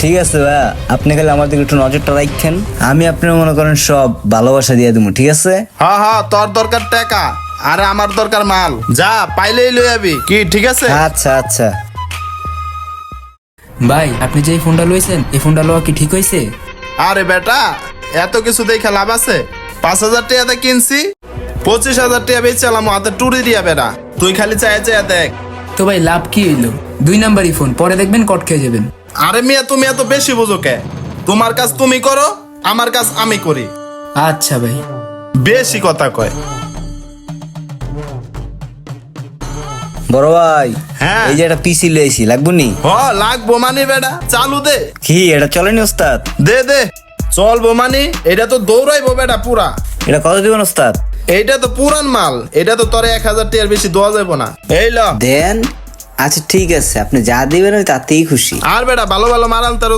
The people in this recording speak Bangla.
ঠিক আছে ভাইয়া, আপনি খালি আমার দিকে একটু নজরটা রাখেন, আমি আপনার মনে করেন সব ভালোবাসা দিয়ে দেবো, ঠিক আছে? হ্যাঁ হ্যাঁ, তোর দরকার টাকা আর আমার দরকার মাল। যা পাইলেই লই যাবি, কি ঠিক আছে? আচ্ছা আচ্ছা। ভাই আপনি যে এই ফোনটা লইছেন, এই ফোনটা লওয়া কি ঠিক হয়েছে? আরে বেটা, এত কিছু দেখে লাভ আছে? 5,000 টাকাতে কিনছি, 25,000 টাকা বেচালাম হাতে টুরি দিয়া বেটা। তুই খালি চাই চাই দেখ। তো ভাই লাভ কি হইলো? 2 নাম্বারই ফোন, পরে দেখবেন কট খেয়ে যাবেন। আরে মিয়া, তুমি এত বেশি বুঝো কে? তোমার কাজ তুমি করো, আমার কাজ আমি করি। আচ্ছা ভাই। বেশি কথা কয়। বড় ভাই, হ্যাঁ। এই যে একটা পিসি লইছি, লাগবো নি? হ লাগবো মানে বেটা, চালু দে। কি এটা চলেনি ওস্তাদ? দে দে, চলবো মানে? এটা তো দৌড়াইবো বেটা পুরা। এটা কত দিবেন ওস্তাদ? এইটা তো পুরান মাল, এটা তো তোরে 1,000 টাকার বেশি দেওয়া যাবো না। এই ল। দেন। আচ্ছা ঠিক আছে, আপনি যা দিবেন আমি তাতেই খুশি। আর বেটা ভালো ভালো মারাল তার